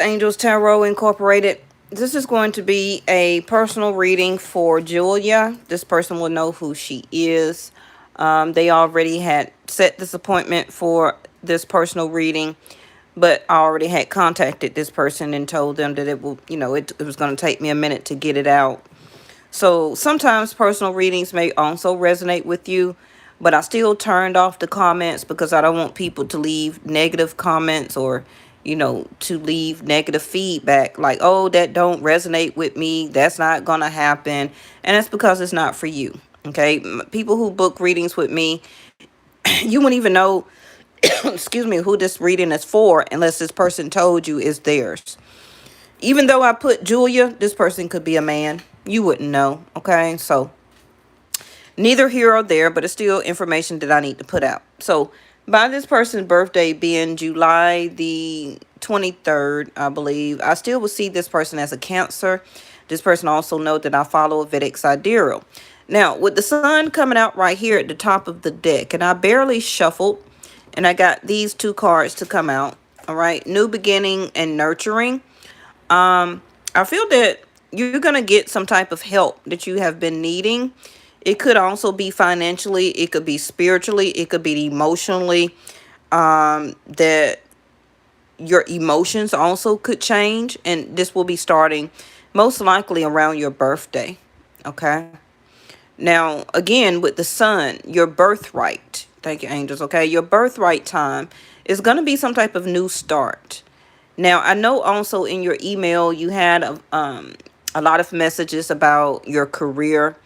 Angels Tarot Incorporated. This is going to be a personal reading for Julia. This person will know who she is. They already had set this appointment for this personal reading, but I already had contacted this person and told them that it was going to take me a minute to get it out. So sometimes personal readings may also resonate with you, but I still turned off the comments because I don't want people to leave negative comments or, to leave negative feedback like, oh, that don't resonate with me. That's not going to happen. And that's because it's not for you. Okay. People who book readings with me, you wouldn't even know, excuse me, who this reading is for unless this person told you it's theirs. Even though I put Julia, this person could be a man. You wouldn't know. Okay. So neither here or there, but it's still information that I need to put out. So by this person's birthday being July the 23rd, I believe, I still will see this person as a Cancer. This person also knows that I follow a Vedic Sidereal. Now, with the sun coming out right here at the top of the deck, and I barely shuffled, and I got these two cards to come out. All right, New Beginning and Nurturing. I feel that you're going to get some type of help that you have been needing. It could also be financially. It could be spiritually. It could be emotionally. That your emotions also could change. And this will be starting most likely around your birthday. Okay. Now, again, with the sun, your birthright. Thank you, angels. Okay. Your birthright time is going to be some type of new start. Now, I know also in your email you had a lot of messages about your career,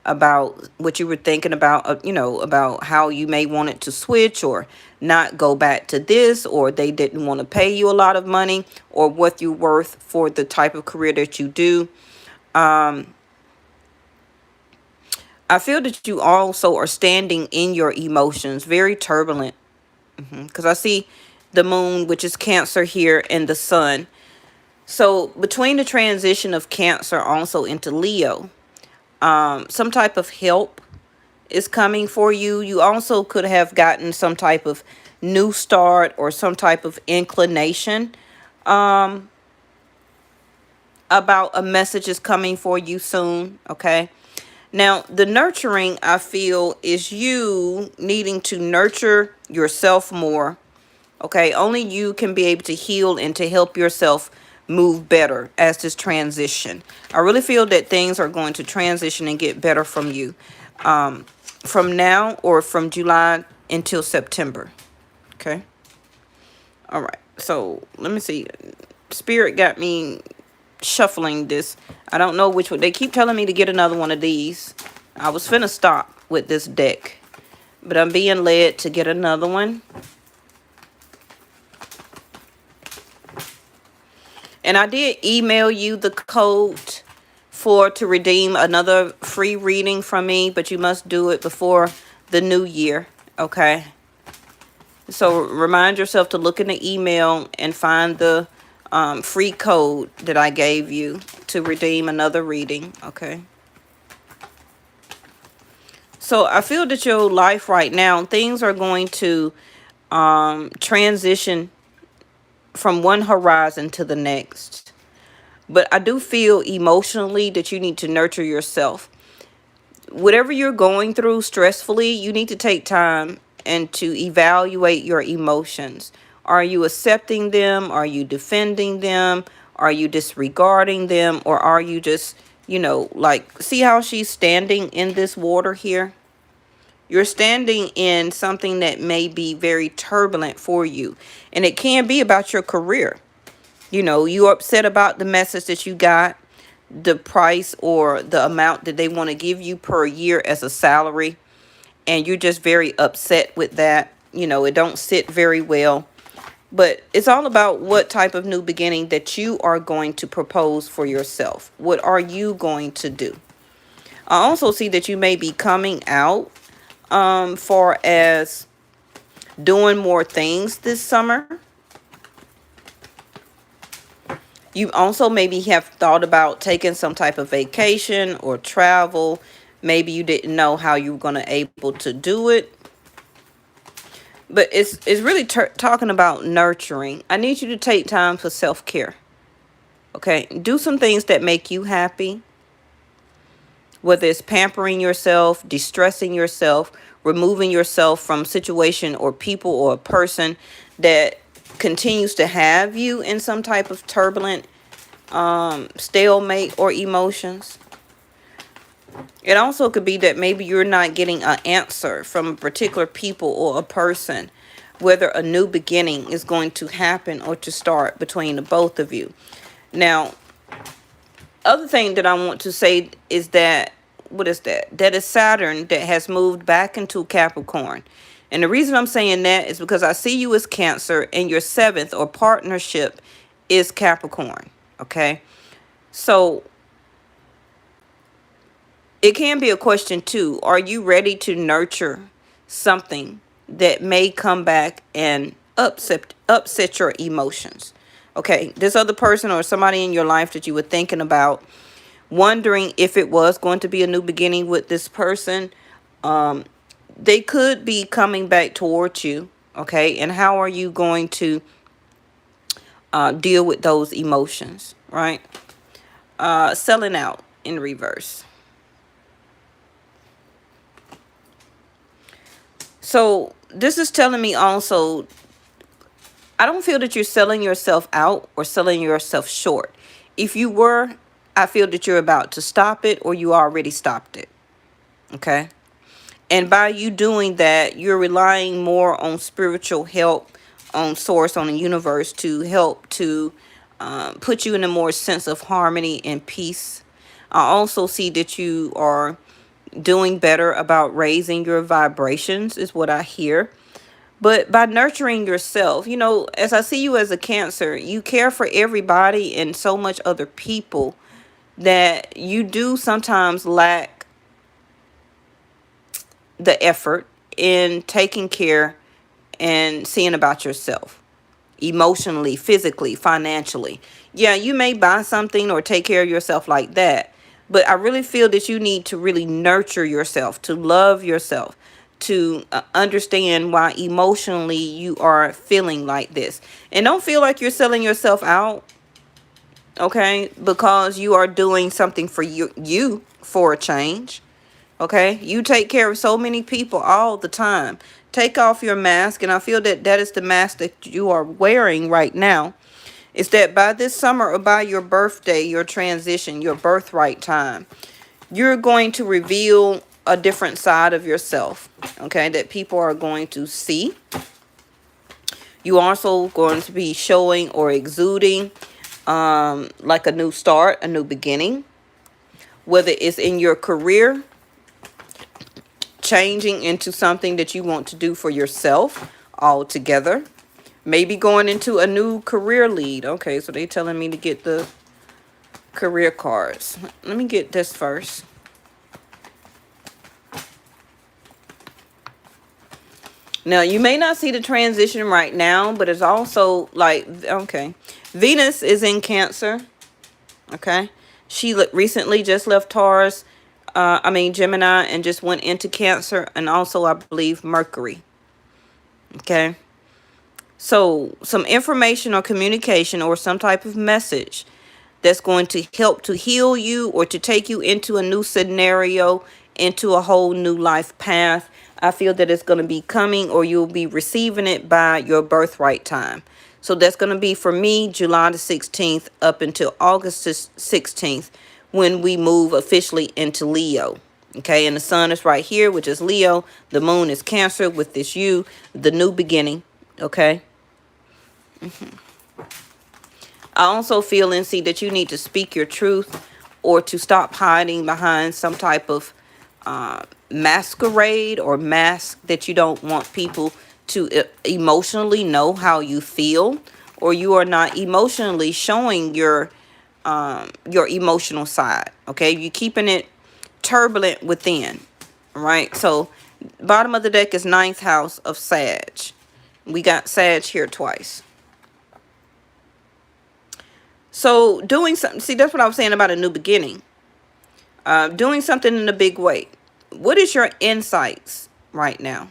about what you were thinking about, about how you may want it to switch or not go back to this, or they didn't want to pay you a lot of money, or what you're worth for the type of career that you do. I feel that you also are standing in your emotions, very turbulent, because I see the moon, which is Cancer here, and the sun. So between the transition of Cancer also into Leo, some type of help is coming for you. You also could have gotten some type of new start or some type of inclination about a message is coming for you soon. Okay. Now, the nurturing, I feel, is you needing to nurture yourself more. Okay. Only you can be able to heal and to help yourself move better as this transition. I really feel that things are going to transition and get better from you from now or from July until September. Okay. All right. So let me see. Spirit got me shuffling this. I don't know which one. They keep telling me to get another one of these. I was finna stop with this deck, but I'm being led to get another one. And I did email you the code to redeem another free reading from me, but you must do it before the new year. Okay. So remind yourself to look in the email and find the free code that I gave you to redeem another reading. Okay. So I feel that your life right now, things are going to transition from one horizon to the next. But I do feel emotionally that you need to nurture yourself. Whatever you're going through stressfully, you need to take time and to evaluate your emotions. Are you accepting them? Are you defending them? Are you disregarding them? Or are you just, see how she's standing in this water here? You're standing in something that may be very turbulent for you. And it can be about your career. You're upset about the message that you got, the price or the amount that they want to give you per year as a salary. And you're just very upset with that. It don't sit very well. But it's all about what type of new beginning that you are going to propose for yourself. What are you going to do? I also see that you may be coming out far as doing more things this summer. You also maybe have thought about taking some type of vacation or travel. Maybe you didn't know how you were going to able to do it. But it's really talking about nurturing. I need you to take time for self-care. Okay, do some things that make you happy, whether it's pampering yourself, distressing yourself, removing yourself from situation or people or a person that continues to have you in some type of turbulent stalemate or emotions. It also could be that maybe you're not getting an answer from a particular people or a person, whether a new beginning is going to happen or to start between the both of you. Now, other thing that I want to say is that, what is that? That is Saturn that has moved back into Capricorn. And the reason I'm saying that is because I see you as Cancer and your seventh or partnership is Capricorn. Okay. So it can be a question too. Are you ready to nurture something that may come back and upset your emotions? Okay. This other person or somebody in your life that you were thinking about, wondering if it was going to be a new beginning with this person, they could be coming back towards you. Okay. And how are you going to deal with those emotions, right? Selling out in reverse. So this is telling me also, I don't feel that you're selling yourself out or selling yourself short. If you were, I feel that you're about to stop it or you already stopped it. Okay. And by you doing that, you're relying more on spiritual help, on source, on the universe to help to put you in a more sense of harmony and peace. I also see that you are doing better about raising your vibrations, is what I hear. But by nurturing yourself, as I see you as a Cancer, you care for everybody and so much other people that you do sometimes lack the effort in taking care and seeing about yourself emotionally, physically, financially. Yeah, you may buy something or take care of yourself like that, but I really feel that you need to really nurture yourself, to love yourself, to understand why emotionally you are feeling like this. And don't feel like you're selling yourself out, okay? Because you are doing something for you for a change. Okay, you take care of so many people all the time. Take off your mask, and I feel that that is the mask that you are wearing right now. Is that by this summer or by your birthday, your transition, your birthright time, you're going to reveal a different side of yourself, okay, that people are going to see. You also going to be showing or exuding like a new start, a new beginning, whether it's in your career, changing into something that you want to do for yourself altogether. Maybe going into a new career lead. Okay, so they're telling me to get the career cards. Let me get this first. Now, you may not see the transition right now, but it's also like, okay, Venus is in Cancer. Okay, she recently just left Taurus. Gemini, and just went into Cancer, and also I believe Mercury. Okay. So some information or communication or some type of message that's going to help to heal you or to take you into a new scenario, into a whole new life path. I feel that it's going to be coming or you'll be receiving it by your birthright time. So that's going to be for me July the 16th up until August the 16th when we move officially into Leo. Okay, and the sun is right here, which is Leo. The moon is Cancer with this you, the new beginning. Okay. I also feel and see that you need to speak your truth or to stop hiding behind some type of masquerade or mask that you don't want people to emotionally know how you feel, or you are not emotionally showing your emotional side. Okay, you're keeping it turbulent within. Right. So bottom of the deck is ninth house of Sag. We got Sag here twice. So doing something, see, that's what I was saying about a new beginning. Doing something in a big way. What is your insights right now?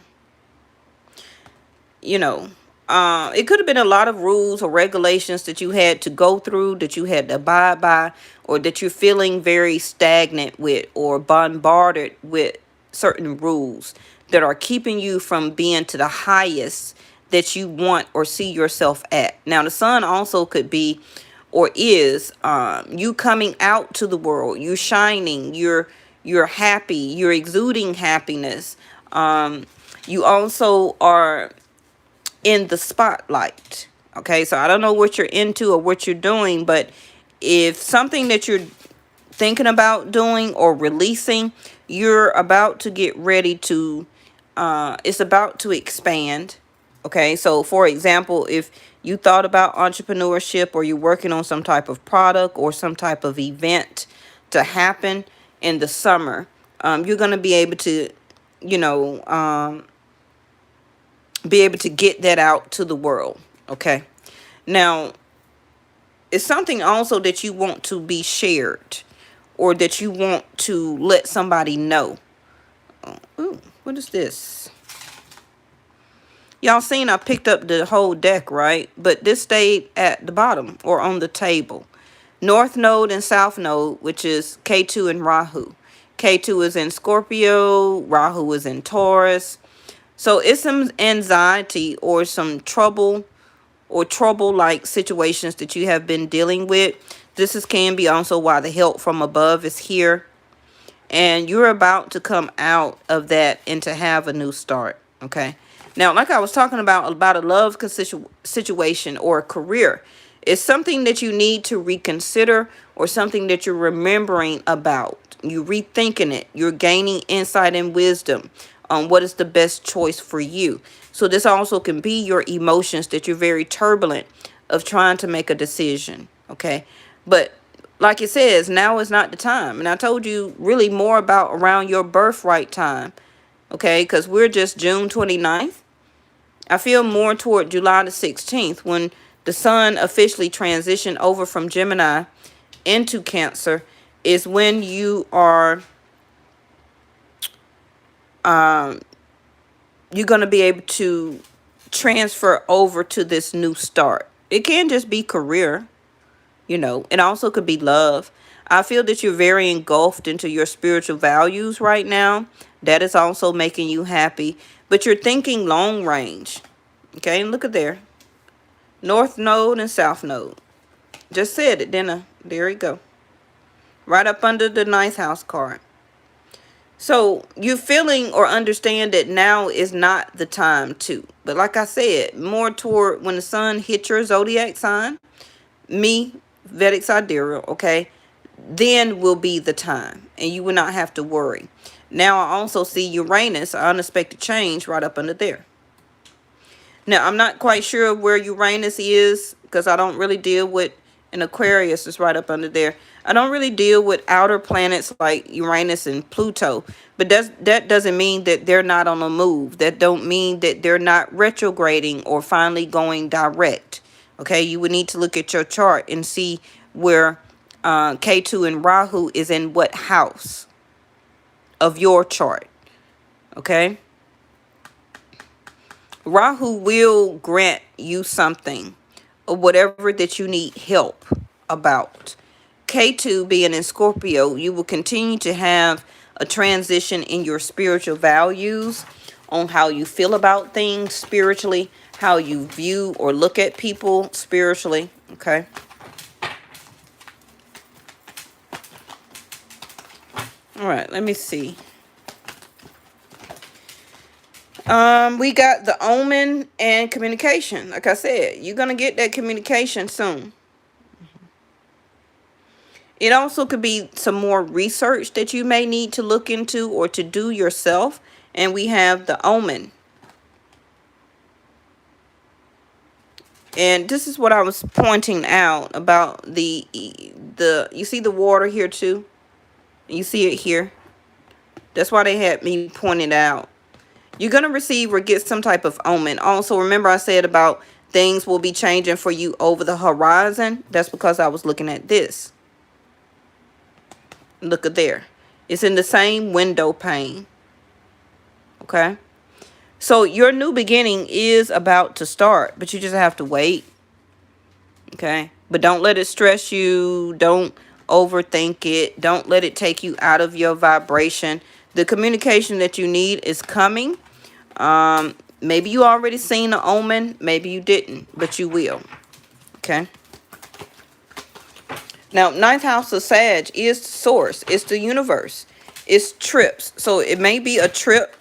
it could have been a lot of rules or regulations that you had to go through, that you had to abide by, or that you're feeling very stagnant with or bombarded with certain rules that are keeping you from being to the highest that you want or see yourself at. Now, the sun also could be or is you coming out to the world. You're shining. You're happy. You're exuding happiness. You also are in the spotlight. Okay, so I don't know what you're into or what you're doing, but if something that you're thinking about doing or releasing, you're about to get ready to, it's about to expand. Okay, so for example, if you thought about entrepreneurship or you're working on some type of product or some type of event to happen in the summer, you're going to be able to, you know, be able to get that out to the world. Okay, now it's something also that you want to be shared or that you want to let somebody know. Ooh, what is this? Y'all seen I picked up the whole deck, right? But this stayed at the bottom or on the table. North Node and South Node, which is K2 and Rahu. K2 is in Scorpio, Rahu is in Taurus. So it's some anxiety or some trouble or trouble-like situations that you have been dealing with. Can be also why the help from above is here. And you're about to come out of that and to have a new start. Okay. Now, like I was talking about a love situation or a career, it's something that you need to reconsider or something that you're remembering about. You're rethinking it. You're gaining insight and wisdom on what is the best choice for you. So this also can be your emotions that you're very turbulent of trying to make a decision. Okay. But like it says, now is not the time. And I told you really more about around your birthright time. Okay. Because we're just June 29th. I feel more toward July the 16th when the sun officially transitioned over from Gemini into Cancer is when you are you're going to be able to transfer over to this new start. It can just be career, you know. It also could be love. I feel that you're very engulfed into your spiritual values right now. That is also making you happy. But you're thinking long range. Okay, and look at there. North Node and South Node. Just said it, didn't I? There you go. Right up under the ninth house card. So you feeling or understand that now is not the time to. But like I said, more toward when the sun hits your zodiac sign, me, Vedic Sidereal, okay, then will be the time. And you will not have to worry. Now I also see Uranus, an unexpected change, right up under there. Now, I'm not quite sure where Uranus is because I don't really deal with, and Aquarius is right up under there. I don't really deal with outer planets like Uranus and Pluto, but that doesn't mean that they're not on the move. That don't mean that they're not retrograding or finally going direct. Okay, you would need to look at your chart and see where K2 and Rahu is in what house of your chart. Okay. Rahu will grant you something or whatever that you need help about. K2 being in Scorpio, you will continue to have a transition in your spiritual values on how you feel about things spiritually, how you view or look at people spiritually. Okay. All right, let me see. We got the omen and communication. Like I said, you're going to get that communication soon. It also could be some more research that you may need to look into or to do yourself. And we have the omen. And this is what I was pointing out about the you see the water here too? You see it here? That's why they had me point it out. You're going to receive or get some type of omen. Also, remember I said about things will be changing for you over the horizon. That's because I was looking at this. Look at there. It's in the same window pane. Okay. So your new beginning is about to start, but you just have to wait. Okay. But don't let it stress you. Don't overthink it. Don't let it take you out of your vibration. The communication that you need is coming. Maybe you already seen the omen. Maybe you didn't, but you will. Okay. Now, ninth house of Sag is the source. It's the universe. It's trips. So it may be a trip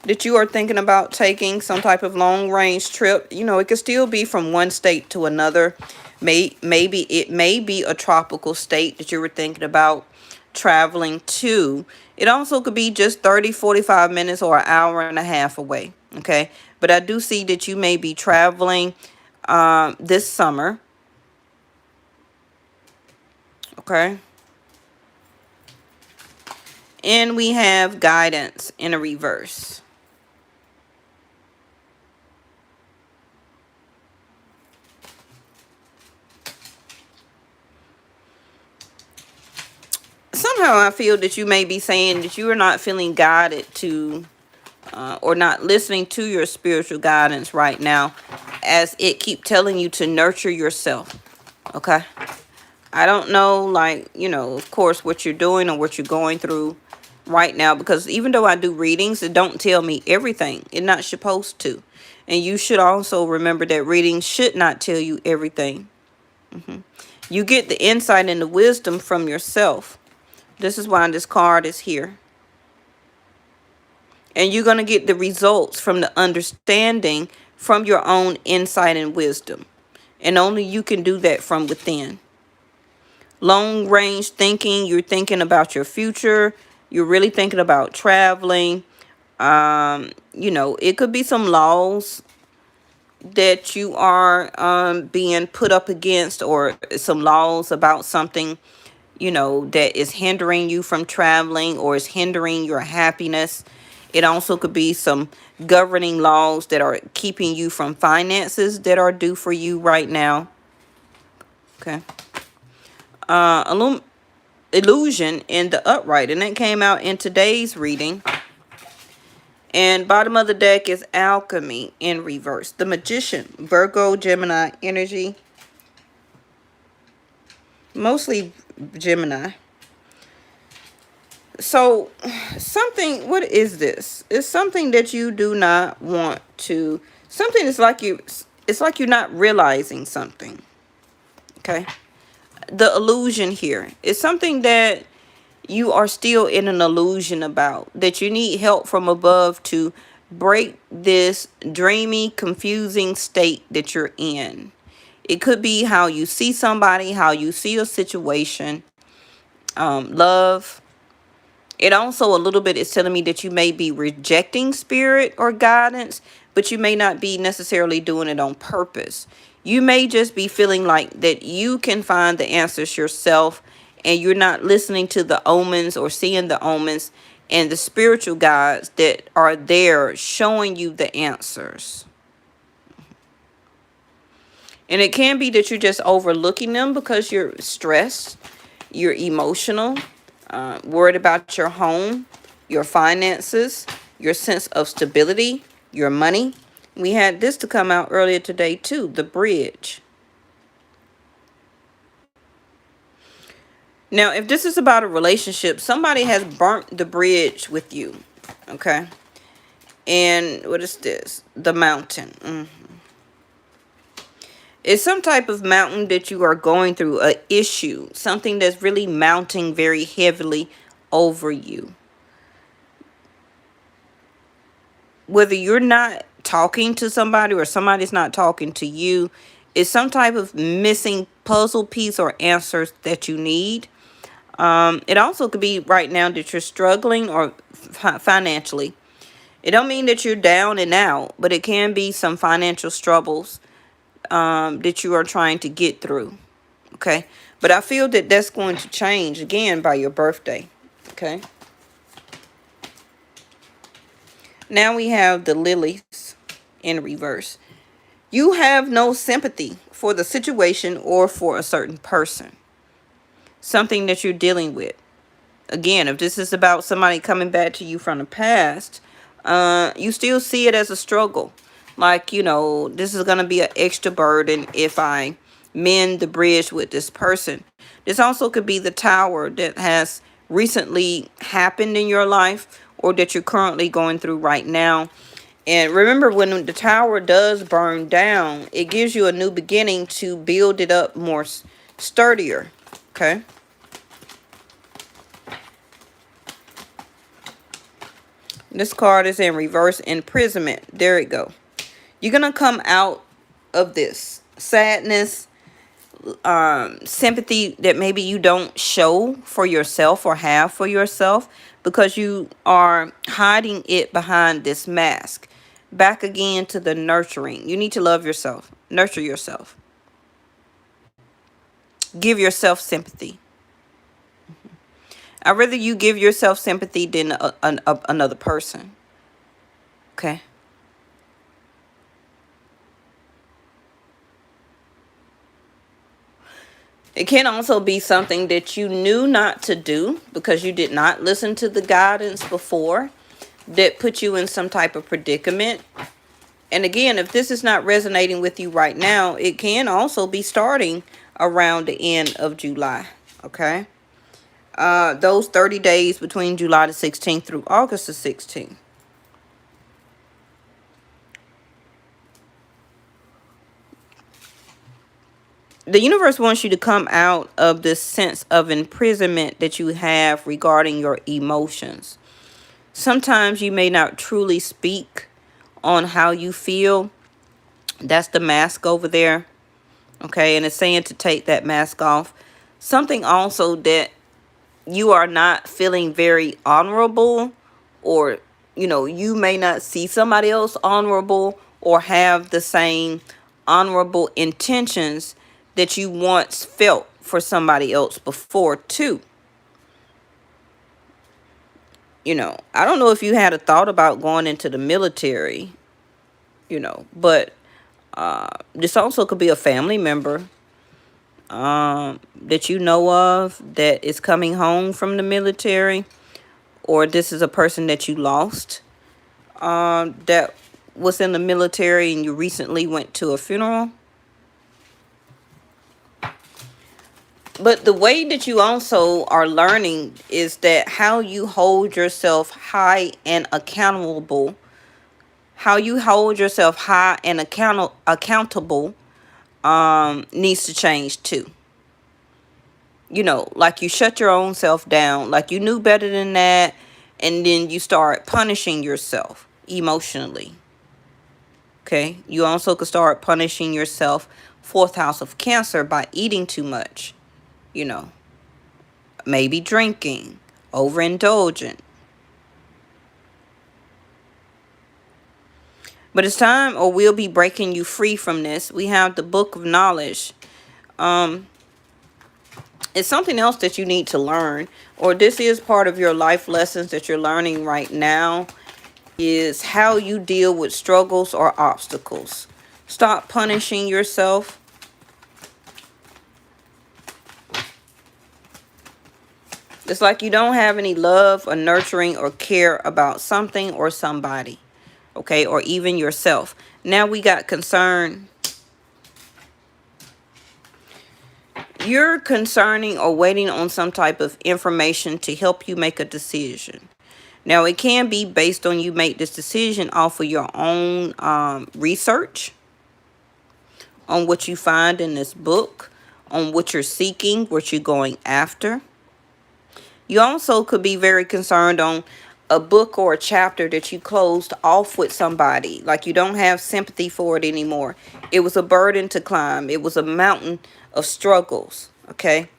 that you are thinking about taking, some type of long range trip. You know, it could still be from one state to another. Maybe it may be a tropical state that you were thinking about traveling to. It also could be just 30, 45 minutes or an hour and a half away. Okay. But I do see that you may be traveling this summer. Okay. And we have guidance in a reverse. Somehow I feel that you may be saying that you are not feeling guided to or not listening to your spiritual guidance right now, as it keep telling you to nurture yourself. Okay. I don't know, like, you know, of course, what you're doing or what you're going through right now, because even though I do readings, it don't tell me everything. It's not supposed to. And you should also remember that readings should not tell you everything. You get the insight and the wisdom from yourself. This is why this card is here. And you're going to get the results from the understanding from your own insight and wisdom. And only you can do that from within. Long range thinking, you're thinking about your future. You're really thinking about traveling. You know, it could be some laws that you are being put up against, or some laws about something, you know, that is hindering you from traveling or is hindering your happiness. It also could be some governing laws that are keeping you from finances that are due for you right now. Okay. Illusion in the upright, and that came out in today's reading. And bottom of the deck is alchemy in reverse. The magician, Virgo, Gemini energy. Mostly Gemini. So something, what is this? It's something that you do not want to, something is like it's like you're not realizing something. Okay. The illusion here is something that you are still in an illusion about, that you need help from above to break this dreamy, confusing state that you're in. It could be how you see somebody, how you see a situation, love. It also a little bit is telling me that you may be rejecting spirit or guidance, but you may not be necessarily doing it on purpose. You may just be feeling like that you can find the answers yourself, and you're not listening to the omens or seeing the omens and the spiritual guides that are there showing you the answers. And it can be that you're just overlooking them because you're stressed, you're emotional, worried about your home, your finances, your sense of stability, your money. We had this to come out earlier today too, the bridge. Now, if this is about a relationship, somebody has burnt the bridge with you. Okay. And what is this? The mountain. It's some type of mountain that you are going through, an issue, something that's really mounting very heavily over you. Whether you're not talking to somebody or somebody's not talking to you, it's some type of missing puzzle piece or answers that you need. It also could be right now that you're struggling or financially. It don't mean that you're down and out, but it can be some financial struggles that you are trying to get through. Okay. But I feel that that's going to change again by your birthday. Okay. Now we have the lilies in reverse. You have no sympathy for the situation or for a certain person. Something that you're dealing with. Again, if this is about somebody coming back to you from the past, You still see it as a struggle. Like, this is going to be an extra burden if I mend the bridge with this person. This also could be the tower that has recently happened in your life, or that you're currently going through right now. And remember, when the tower does burn down, it gives you a new beginning to build it up more sturdier. Okay. This card is in reverse imprisonment. There it go. You're going to come out of this sadness, sympathy that maybe you don't show for yourself or have for yourself, because you are hiding it behind this mask. Back again to the nurturing. You need to love yourself. Nurture yourself. Give yourself sympathy. I'd rather you give yourself sympathy than another person. Okay. It can also be something that you knew not to do because you did not listen to the guidance before, that put you in some type of predicament. And again, if this is not resonating with you right now, it can also be starting around the end of July. Okay. Those 30 days between July the 16th through August the 16th. The universe wants you to come out of this sense of imprisonment that you have regarding your emotions. Sometimes you may not truly speak on how you feel. That's the mask over there. Okay, and it's saying to take that mask off. Something also that you are not feeling very honorable, or you may not see somebody else honorable or have the same honorable intentions that you once felt for somebody else before too. I don't know if you had a thought about going into the military, but this also could be a family member that you know of that is coming home from the military, or this is a person that you lost that was in the military and you recently went to a funeral. But the way that you also are learning is that how you hold yourself high and accountable, accountable needs to change too. Like you shut your own self down, like you knew better than that, and then you start punishing yourself emotionally. Okay, you also could start punishing yourself, fourth house of Cancer, by eating too much, maybe drinking, overindulgent. But it's time, or we'll be breaking you free from this. We have the book of knowledge. It's something else that you need to learn, or this is part of your life lessons that you're learning right now, is how you deal with struggles or obstacles. Stop punishing yourself. It's like you don't have any love or nurturing or care about something or somebody. Okay, or even yourself. Now we got concern. You're concerning or waiting on some type of information to help you make a decision. Now, it can be based on you make this decision off of your own research on what you find in this book, on what you're seeking, what you're going after. You also could be very concerned on a book or a chapter that you closed off with somebody. Like you don't have sympathy for it anymore. It was a burden to climb. It was a mountain of struggles. Okay.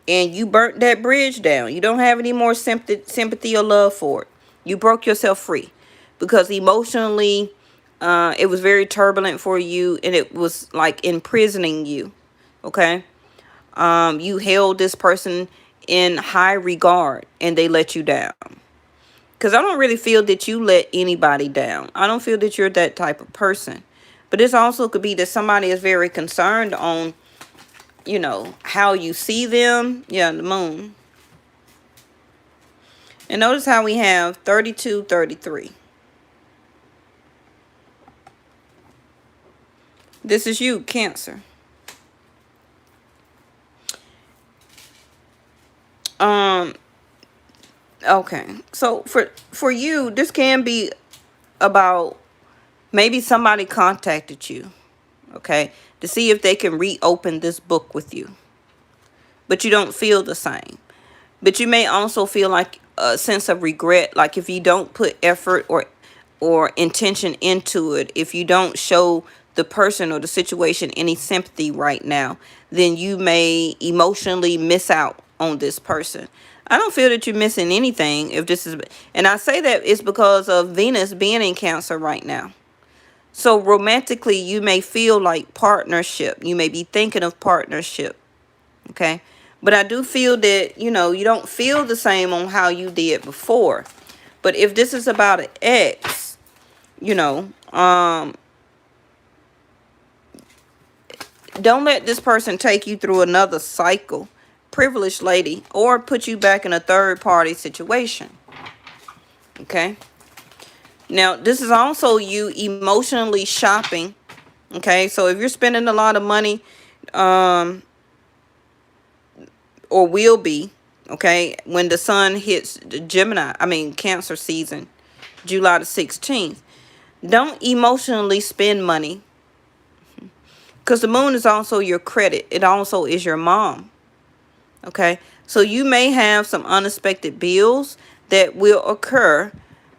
And you burnt that bridge down. You don't have any more sympathy or love for it. You broke yourself free because emotionally it was very turbulent for you, and it was like imprisoning you. Okay. You held this person in high regard and they let you down. Because I don't really feel that you let anybody down. I don't feel that you're that type of person. But this also could be that somebody is very concerned on, how you see them. Yeah, the moon. And notice how we have 32, 33. This is you, Cancer. Um, okay. So for you, this can be about maybe somebody contacted you, okay, to see if they can reopen this book with you. But you don't feel the same. But you may also feel like a sense of regret, like if you don't put effort or intention into it, if you don't show the person or the situation any sympathy right now, then you may emotionally miss out on this person. I don't feel that you're missing anything if this is, and I say that it's because of Venus being in Cancer right now. So romantically, you may feel like partnership. You may be thinking of partnership. Okay. But I do feel that, you don't feel the same on how you did before. But if this is about an ex, don't let this person take you through another cycle, privileged lady, or put you back in a third party situation. Okay. Now, this is also you emotionally shopping. Okay. So if you're spending a lot of money, or will be, okay, when the sun hits the Cancer season, July the 16th, don't emotionally spend money, because the moon is also your credit. It also is your mom, okay? So you may have some unexpected bills that will occur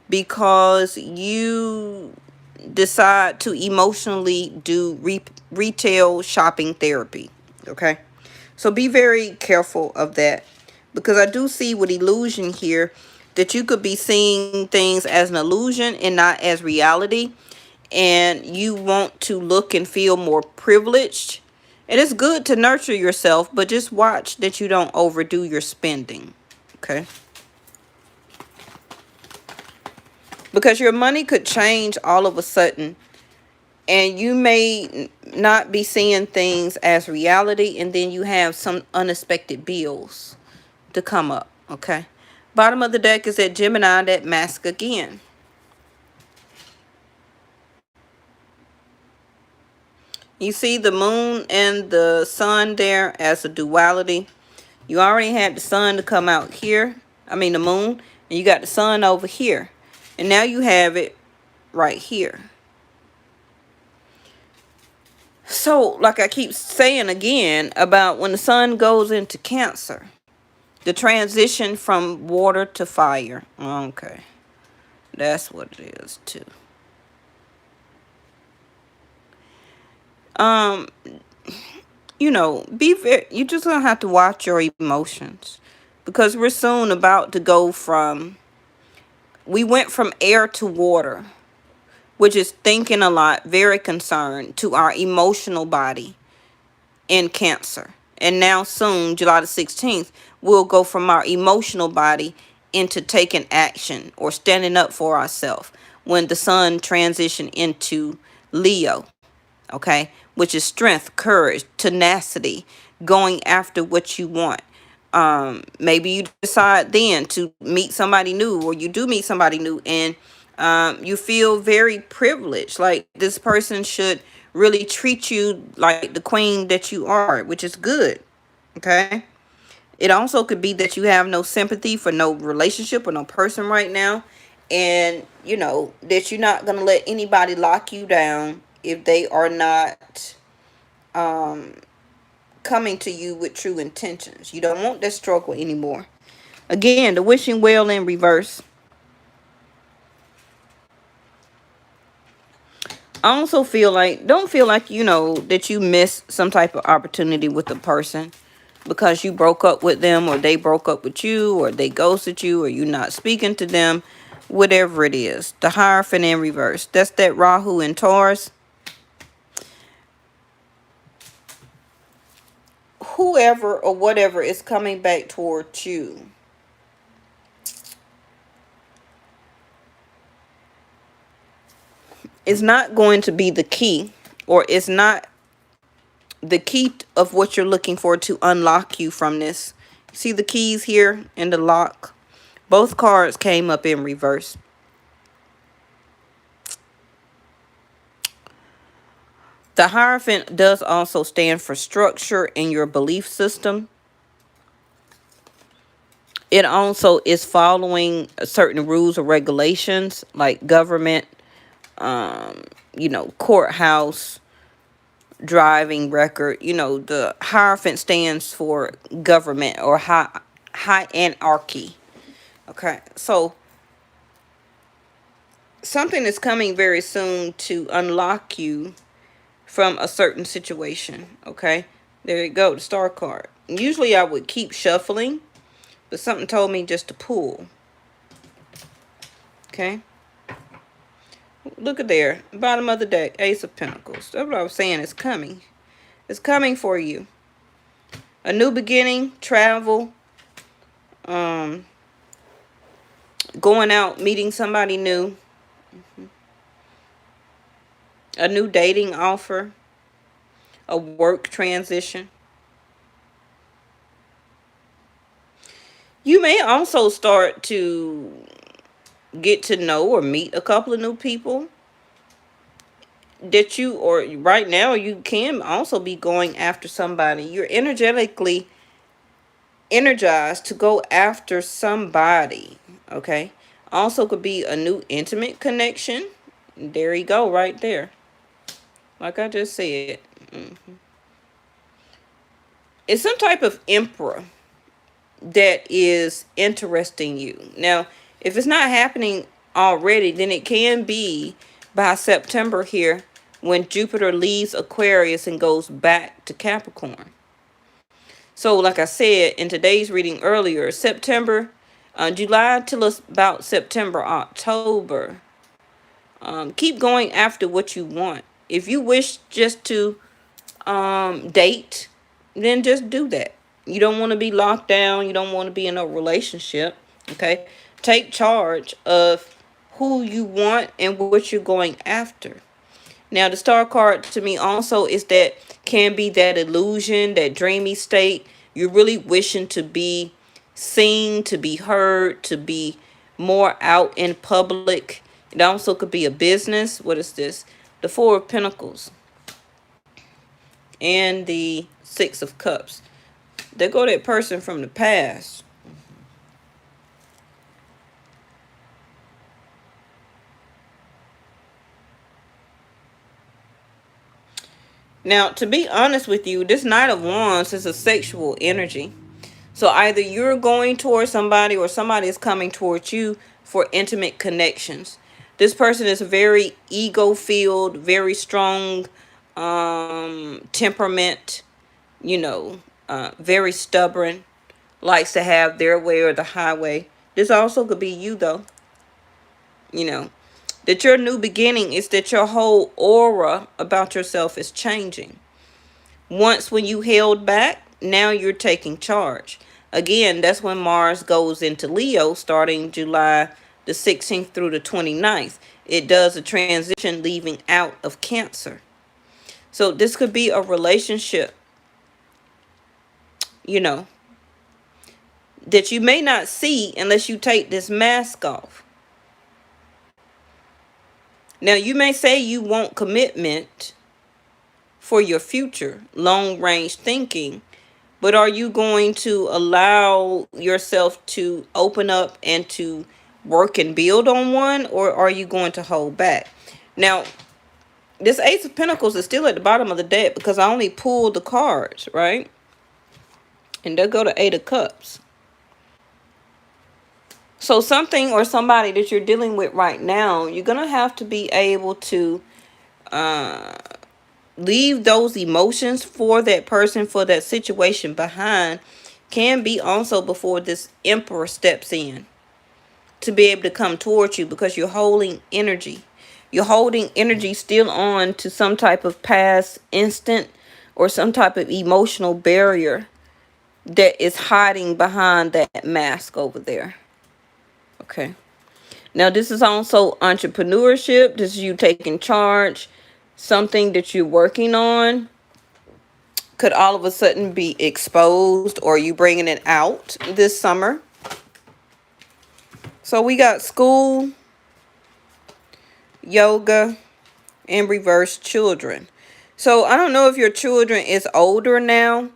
because you decide to emotionally do retail shopping therapy, okay? So be very careful of that, because I do see with illusion here that you could be seeing things as an illusion and not as reality, and you want to look and feel more privileged. And it's good to nurture yourself, but just watch that you don't overdo your spending, okay? Because your money could change all of a sudden, and you may not be seeing things as reality, and then you have some unexpected bills to come up, okay? Bottom of the deck is that Gemini, that mask again. You see the moon and the sun there as a duality. You already had the sun to come out here. The moon. And you got the sun over here. And now you have it right here. So, like I keep saying again about when the sun goes into Cancer, the transition from water to fire. Okay. That's what it is too. You just gonna have to watch your emotions, because we're soon about to go from, we went from air to water, which is thinking a lot, very concerned, to our emotional body in Cancer. And now soon, July the 16th, we'll go from our emotional body into taking action or standing up for ourselves when the sun transition into Leo, okay, which is strength, courage, tenacity, going after what you want. Maybe you decide then to meet somebody new, or you do meet somebody new, and you feel very privileged, like this person should really treat you like the queen that you are, which is good, okay? It also could be that you have no sympathy for no relationship or no person right now, and that you're not going to let anybody lock you down if they are not coming to you with true intentions. You don't want that struggle anymore. Again, the wishing well in reverse. I also don't feel like, that you missed some type of opportunity with the person because you broke up with them, or they broke up with you, or they ghosted you, or you not speaking to them, whatever it is. The Hierophant in reverse. That's that Rahu in Taurus. Whoever or whatever is coming back towards you is not going to be the key, or it's not the key of what you're looking for to unlock you from this. See the keys here in the lock? Both cards came up in reverse. The Hierophant does also stand for structure in your belief system. It also is following certain rules or regulations like government, courthouse, driving record. The Hierophant stands for government or high anarchy. Okay, so something is coming very soon to unlock you from a certain situation. Okay, there you go, the Star card. Usually I would keep shuffling, but something told me just to pull. Okay, look at there, bottom of the deck, Ace of Pentacles. That's what I was saying. It's coming. It's coming for you. A new beginning, travel, going out, meeting somebody new, a new dating offer, a work transition. You may also start to get to know or meet a couple of new people that or right now you can also be going after somebody. You're energetically energized to go after somebody. Okay, also could be a new intimate connection. There you go, right there, like I just said. It's some type of emperor that is interesting you. Now, if it's not happening already, then it can be by September here, when Jupiter leaves Aquarius and goes back to Capricorn. So like I said in today's reading earlier, July till about September, October, keep going after what you want. If you wish just to date, then just do that. You don't want to be locked down. You don't want to be in a relationship. Okay, take charge of who you want and what you're going after. Now, the Star card to me also is that can be that illusion, that dreamy state. You're really wishing to be seen, to be heard, to be more out in public. It also could be a business. What is this? The Four of Pentacles and the Six of Cups. There go that person from the past. Now, to be honest with you, this Knight of Wands is a sexual energy. So either you're going towards somebody or somebody is coming towards you for intimate connections. This person is very ego-filled, very strong temperament, very stubborn, likes to have their way or the highway. This also could be you, though. That your new beginning is that your whole aura about yourself is changing. Once when you held back, now you're taking charge. Again, that's when Mars goes into Leo starting July the 16th through the 29th. It does a transition leaving out of Cancer. So this could be a relationship, that you may not see unless you take this mask off. Now, you may say you want commitment for your future, long range thinking, but are you going to allow yourself to open up and to work and build on one, or are you going to hold back? Now, this Ace of Pentacles is still at the bottom of the deck because I only pulled the cards, right? And they'll go to Eight of Cups. So something or somebody that you're dealing with right now, you're going to have to be able to leave those emotions for that person, for that situation behind. Can be also before this Emperor steps in to be able to come towards you, because you're holding energy. You're holding energy still on to some type of past instant or some type of emotional barrier that is hiding behind that mask over there. Okay. Now, this is also entrepreneurship. This is you taking charge. Something that you're working on could all of a sudden be exposed, or you bringing it out this summer. So we got school, yoga, and reverse children. So I don't know if your children is older now.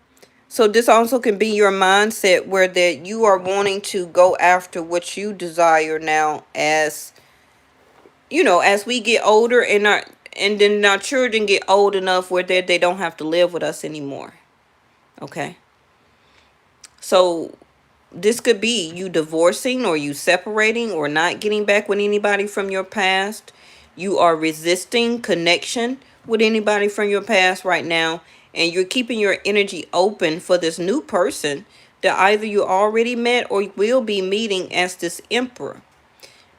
So this also can be your mindset where that you are wanting to go after what you desire now, as you know, as we get older and then our children get old enough where they don't have to live with us anymore. Okay. So this could be you divorcing or you separating or not getting back with anybody from your past. You are resisting connection with anybody from your past right now. And you're keeping your energy open for this new person that either you already met or will be meeting as this emperor.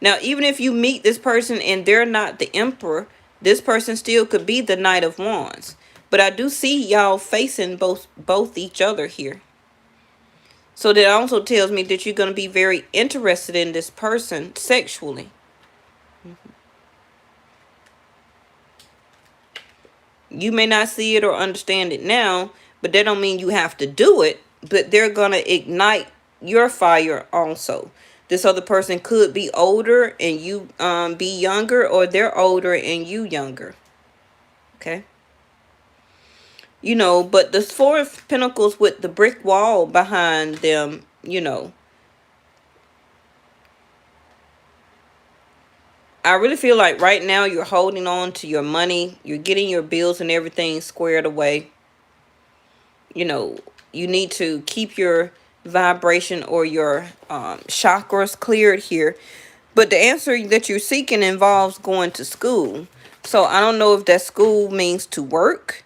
Now, even if you meet this person and they're not the emperor, this person still could be the Knight of Wands. But I do see y'all facing both each other here. So that also tells me that you're going to be very interested in this person sexually. You may not see it or understand it now, but that don't mean you have to do it. But they're going to ignite your fire also. This other person could be older and you be younger, or they're older and you younger. Okay. You know, but the Four of Pentacles with the brick wall behind them, you know, I really feel like right now you're holding on to your money. You're getting your bills and everything squared away. You know, you need to keep your vibration or your chakras cleared here. But the answer that you're seeking involves going to school. So I don't know if that school means to work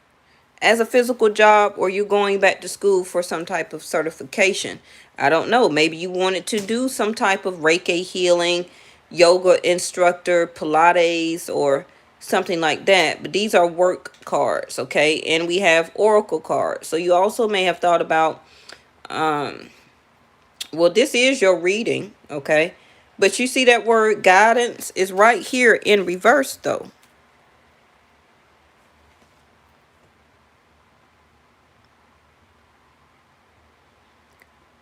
as a physical job or you going back to school for some type of certification. I don't know. Maybe you wanted to do some type of Reiki healing, yoga instructor, Pilates, or something like that. But these are work cards, okay? And we have oracle cards. So you also may have thought about, well, this is your reading, okay? But you see that word guidance is right here in reverse, though.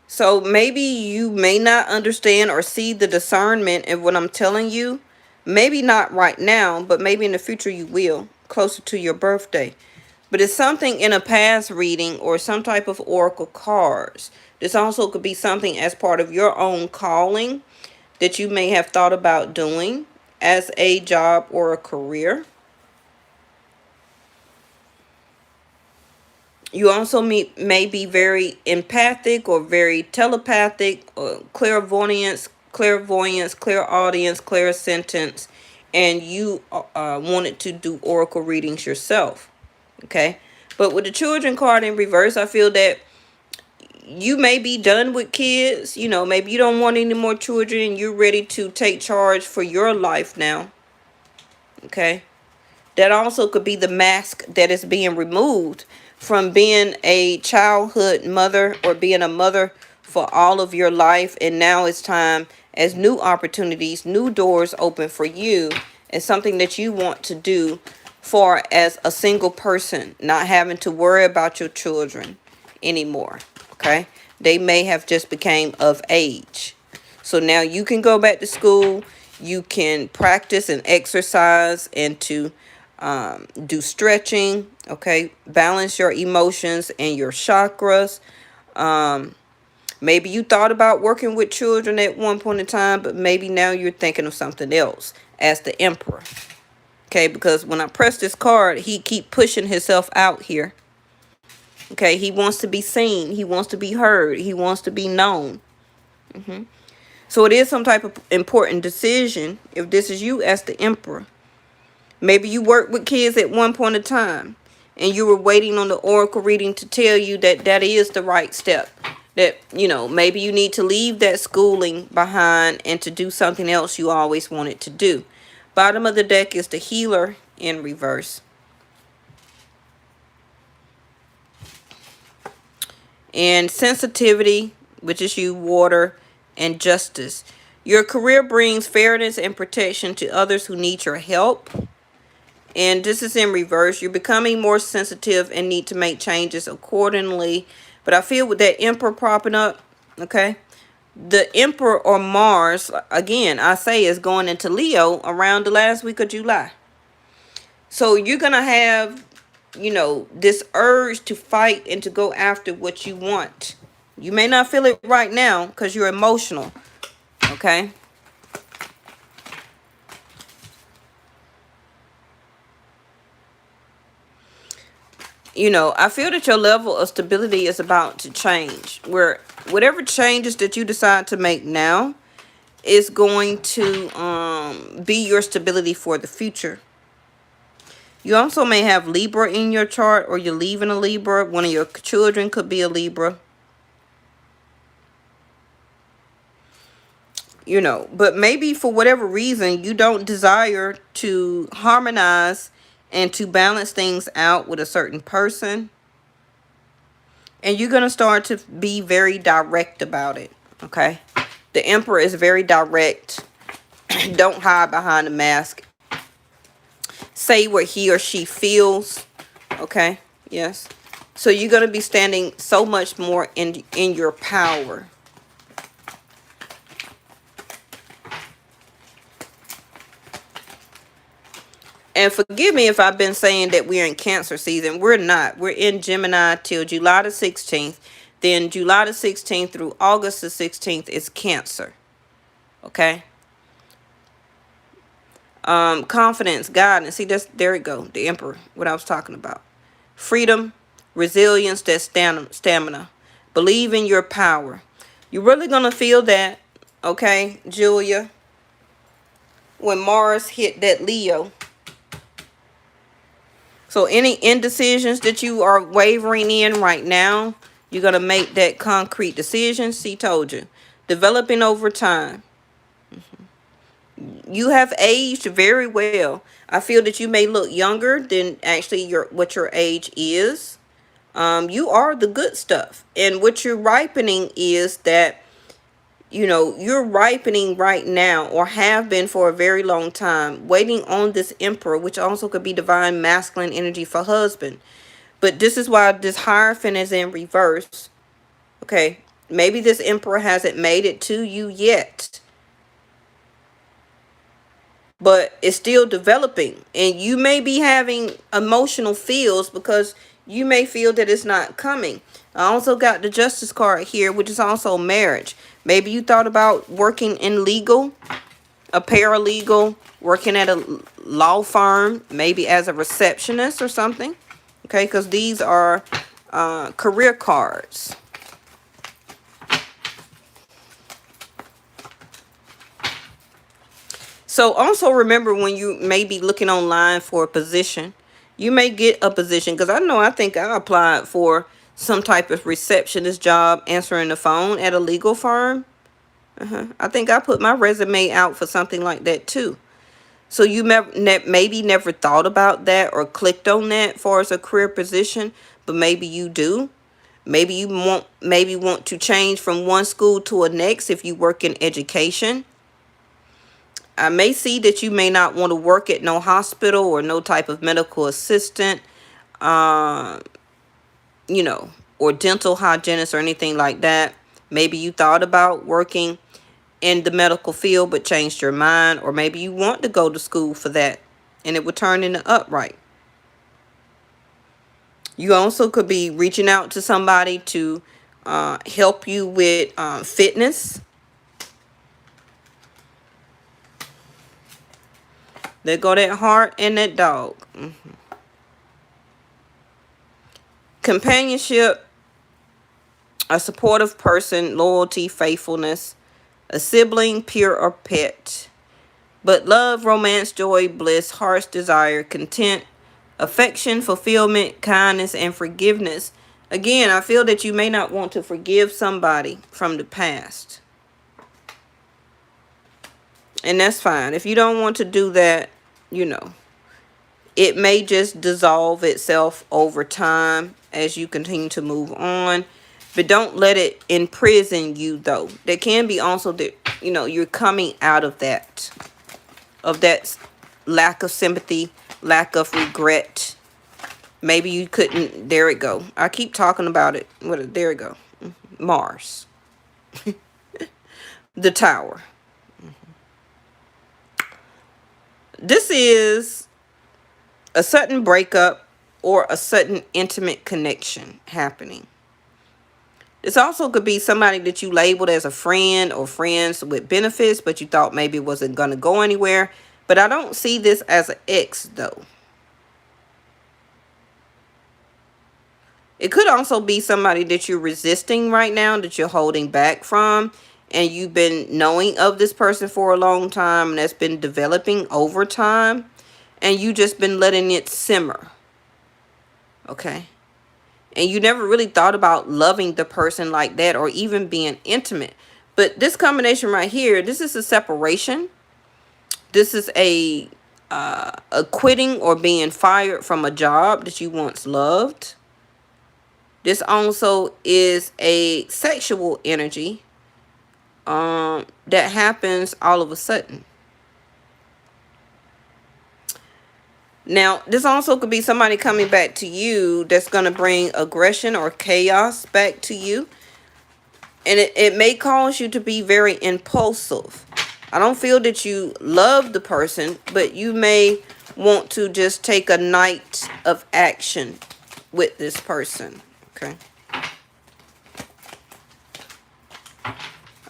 So maybe you may not understand or see the discernment in what I'm telling you. Maybe not right now, but maybe in the future you will, closer to your birthday. But it's something in a past reading or some type of oracle cards. This also could be something as part of your own calling that you may have thought about doing as a job or a career. You also may be very empathic or very telepathic or clairvoyance, clairaudience, clairsentience, and you wanted to do oracle readings yourself. Okay. But with the children card in reverse, I feel that you may be done with kids. You know, maybe you don't want any more children and you're ready to take charge for your life now. Okay. That also could be the mask that is being removed from being a childhood mother or being a mother for all of your life. And now it's time, as new opportunities, new doors open for you, and something that you want to do for as a single person, not having to worry about your children anymore. Okay. They may have just became of age. So now you can go back to school. You can practice and exercise and to do stretching. Okay. Balance your emotions and your chakras. Maybe you thought about working with children at one point in time, but maybe now you're thinking of something else as the emperor. Okay. Because when I press this card, he keep pushing himself out here. Okay. He wants to be seen. He wants to be heard. He wants to be known. So it is some type of important decision if this is you as the emperor. Maybe you worked with kids at one point in time and you were waiting on the oracle reading to tell you that that is the right step. That, you know, maybe you need to leave that schooling behind and to do something else you always wanted to do. Bottom of the deck is the healer in reverse. And sensitivity, which is you, water, and justice. Your career brings fairness and protection to others who need your help. And this is in reverse. You're becoming more sensitive and need to make changes accordingly. But I feel with that emperor propping up, okay, the emperor or Mars, again, I say is going into Leo around the last week of July. So you're going to have this urge to fight and to go after what you want. You may not feel it right now because you're emotional. Okay. I feel that your level of stability is about to change. Where whatever changes that you decide to make now is going to be your stability for the future. You also may have Libra in your chart, or you're leaving a Libra. One of your children could be a Libra. But maybe for whatever reason, you don't desire to harmonize and to balance things out with a certain person. And you're going to start to be very direct about it. Okay. The Emperor is very direct. Don't hide behind a mask. Say what he or she feels. Okay. Yes. So you're going to be standing so much more in your power. And forgive me if I've been saying that we're in Cancer season. We're not. We're in Gemini till July the 16th. Then July the 16th through August the 16th is Cancer. Okay. Confidence, guidance. See, there it go. The Emperor. What I was talking about. Freedom, resilience, that stamina. Believe in your power. You're really going to feel that. Okay, Julia. When Mars hit that Leo. So any indecisions that you are wavering in right now, you're going to make that concrete decision. See, told you. Developing over time. You have aged very well. I feel that you may look younger than actually what your age is. You are the good stuff. And what you're ripening is that, you're ripening right now, or have been for a very long time, waiting on this Emperor, which also could be divine masculine energy for husband. But this is why this Hierophant is in reverse. Okay. Maybe this Emperor hasn't made it to you yet, but it's still developing. And you may be having emotional feels because you may feel that it's not coming. I also got the Justice card here, which is also marriage. Maybe you thought about working in legal, a paralegal, working at a law firm, maybe as a receptionist or something. Okay, because these are career cards. So also remember, when you may be looking online for a position, you may get a position. Because I think I applied for some type of receptionist job, answering the phone at a legal firm. I think I put my resume out for something like that too. So you maybe never thought about that or clicked on that for as a career position, but maybe you do. Maybe you want to change from one school to a next if you work in education. I may see that you may not want to work at no hospital or no type of medical assistant, uh, or dental hygienist or anything like that. Maybe you thought about working in the medical field but changed your mind, or maybe you want to go to school for that and it would turn into upright. You also could be reaching out to somebody to help you with fitness. There go that heart and that dog. Companionship, a supportive person, loyalty, faithfulness, a sibling, peer, or pet. But love, romance, joy, bliss, heart's desire, content, affection, fulfillment, kindness, and forgiveness. Again, I feel that you may not want to forgive somebody from the past. And that's fine. If you don't want to do that, it may just dissolve itself over time as you continue to move on. But don't let it imprison you, though. There can be also that, you're coming out of that lack of sympathy, lack of regret. Maybe you couldn't. There it go. I keep talking about it. There it go. Mars. The Tower. This is a sudden breakup, or a sudden intimate connection happening. This also could be somebody that you labeled as a friend or friends with benefits, but you thought maybe it wasn't going to go anywhere. But I don't see this as an ex, though. It could also be somebody that you're resisting right now, that you're holding back from, and you've been knowing of this person for a long time, and that's been developing over time, and you just been letting it simmer. Okay? And you never really thought about loving the person like that or even being intimate. But this combination right here, this is a separation. This is a quitting or being fired from a job that you once loved. This also is a sexual energy that happens all of a sudden. Now, this also could be somebody coming back to you that's going to bring aggression or chaos back to you. And it may cause you to be very impulsive. I don't feel that you love the person, but you may want to just take a night of action with this person. Okay.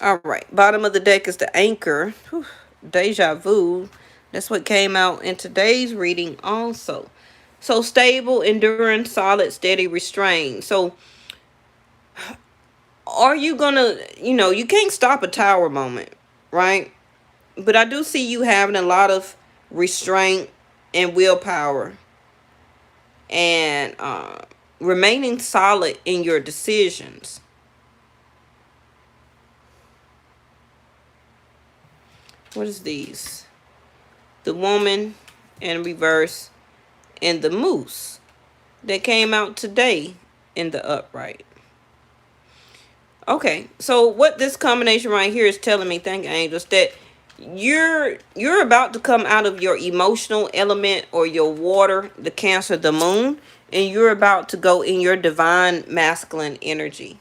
All right. Bottom of the deck is the Anchor. Whew, deja vu. That's what came out in today's reading also. So stable, enduring, solid, steady, restrained. So are you gonna, you can't stop a tower moment, right? But I do see you having a lot of restraint and willpower and remaining solid in your decisions. What is these? The Woman in reverse and the Moose that came out today in the upright. Okay, so what this combination right here is telling me, thank you, angels, that you're about to come out of your emotional element or your water, the Cancer, the Moon, and you're about to go in your divine masculine energy.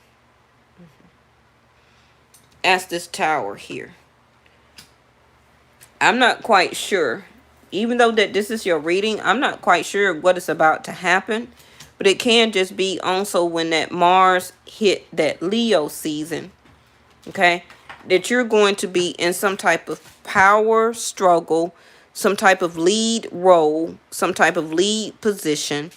As this Tower here. I'm not quite sure. Even though that this is your reading, I'm not quite sure what is about to happen. But it can just be also when that Mars hit that Leo season. Okay. That you're going to be in some type of power struggle. Some type of lead role. Some type of lead position.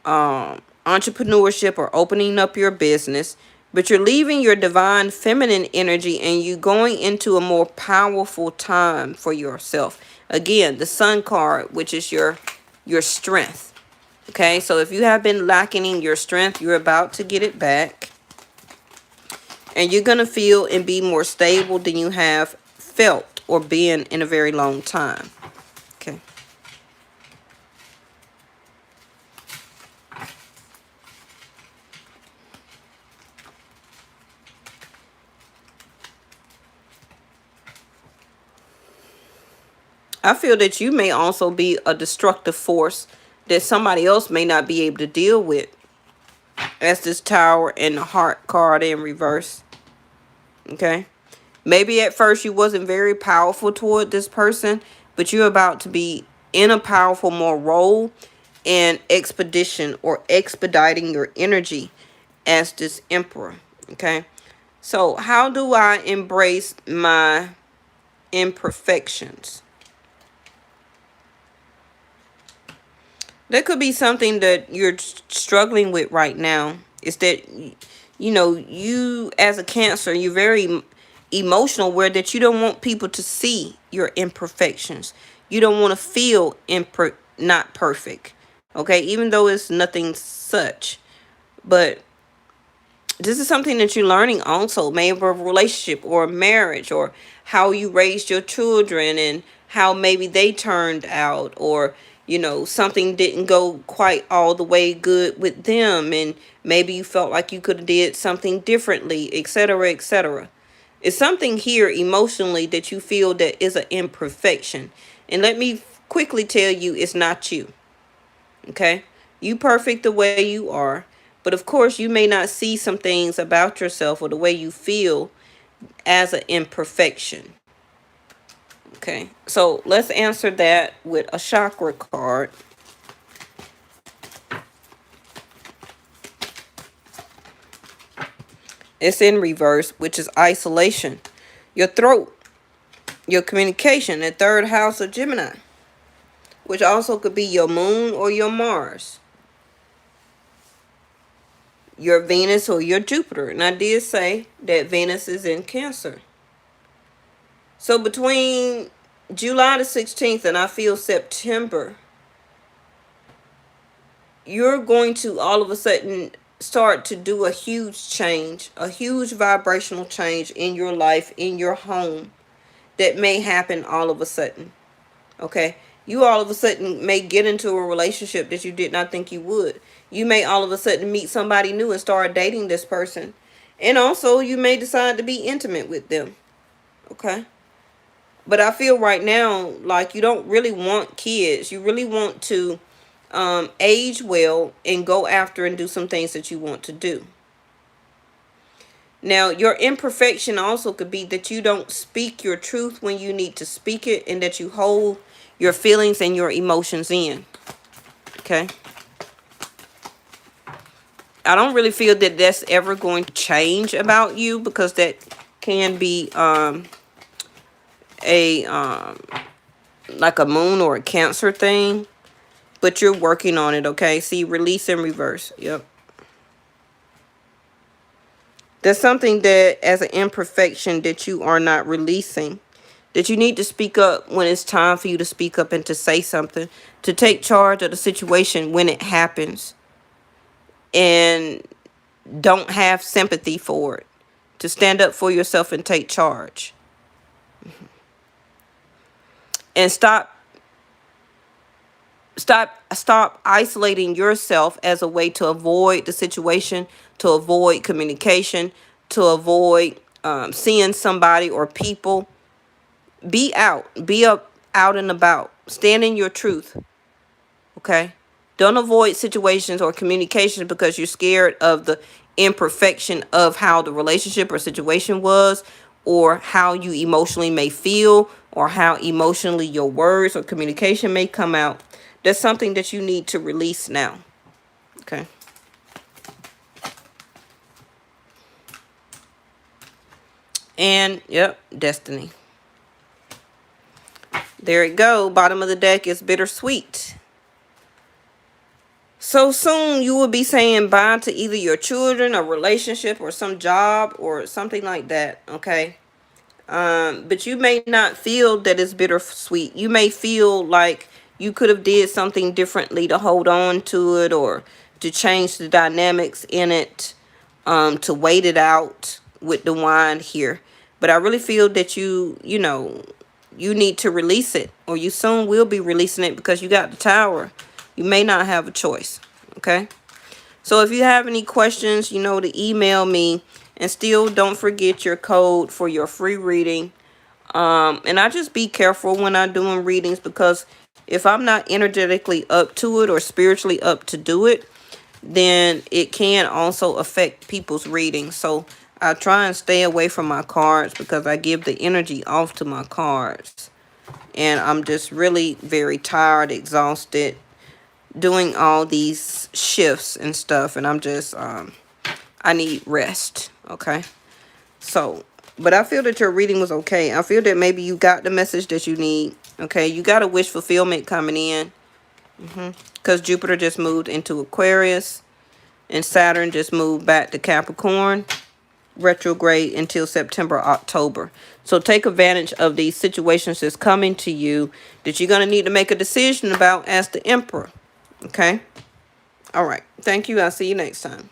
Entrepreneurship or opening up your business. But you're leaving your divine feminine energy and you going into a more powerful time for yourself. Again, the Sun card, which is your strength. Okay, so if you have been lacking in your strength, you're about to get it back. And you're going to feel and be more stable than you have felt or been in a very long time. Okay. I feel that you may also be a destructive force that somebody else may not be able to deal with. As this Tower and the Heart card in reverse. Okay. Maybe at first you wasn't very powerful toward this person, but you're about to be in a powerful more role and expedition or expediting your energy as this Emperor. Okay. So how do I embrace my imperfections? That could be something that you're struggling with right now. Is that, you as a Cancer, you're very emotional where that you don't want people to see your imperfections. You don't want to feel not perfect. Okay, even though it's nothing such. But this is something that you're learning also. Maybe a relationship or a marriage or how you raised your children and how maybe they turned out, or something didn't go quite all the way good with them, and maybe you felt like you could have did something differently, etc., etc. It's something here emotionally that you feel that is an imperfection. And let me quickly tell you, it's not you. Okay? You perfect the way you are. But of course, you may not see some things about yourself or the way you feel as an imperfection. Okay, so let's answer that with a chakra card. It's in reverse, which is isolation. Your throat, your communication, the third house of Gemini, which also could be your moon or your Mars, your Venus or your Jupiter. And I did say that Venus is in Cancer. So between July the 16th and I feel September, you're going to all of a sudden start to do a huge change, a huge vibrational change in your life, in your home, that may happen all of a sudden. Okay? You all of a sudden may get into a relationship that you did not think you would. You may all of a sudden meet somebody new and start dating this person. And also you may decide to be intimate with them. Okay? But I feel right now like you don't really want kids. You really want to age well and go after and do some things that you want to do. Now, your imperfection also could be that you don't speak your truth when you need to speak it, and that you hold your feelings and your emotions in. Okay? I don't really feel that that's ever going to change about you, because that can be like a moon or a Cancer thing. But you're working on it, okay? See, release in reverse. Yep. There's something that as an imperfection that you are not releasing. That you need to speak up when it's time for you to speak up and to say something. To take charge of the situation when it happens. And don't have sympathy for it. To stand up for yourself and take charge. And stop isolating yourself as a way to avoid the situation, to avoid communication, to avoid seeing somebody or people. Be out and about. Stand in your truth. Okay? Don't avoid situations or communications because you're scared of the imperfection of how the relationship or situation was, or how you emotionally may feel, or how emotionally your words or communication may come out. That's something that you need to release now. Okay. And, yep, destiny. There it go. Bottom of the deck is bittersweet. So soon you will be saying bye to either your children, a relationship, or some job, or something like that. Okay. But you may not feel that it's bittersweet. You may feel like you could have did something differently to hold on to it, or to change the dynamics in it, to wait it out with the wine here. But I really feel that you need to release it, or you soon will be releasing it, because you got the Tower. You may not have a choice. Okay. So if you have any questions, to email me. And still, don't forget your code for your free reading. And I just be careful when I'm doing readings, because if I'm not energetically up to it or spiritually up to do it, then it can also affect people's readings. So I try and stay away from my cards, because I give the energy off to my cards. And I'm just really very tired, exhausted, doing all these shifts and stuff. And I'm just, I need rest. Okay. So, but I feel that your reading was okay. I feel that maybe you got the message that you need. Okay. You got a wish fulfillment coming in. Because Jupiter just moved into Aquarius. And Saturn just moved back to Capricorn. Retrograde until September, October. So take advantage of these situations that's coming to you that you're going to need to make a decision about as the Emperor. Okay. All right. Thank you. I'll see you next time.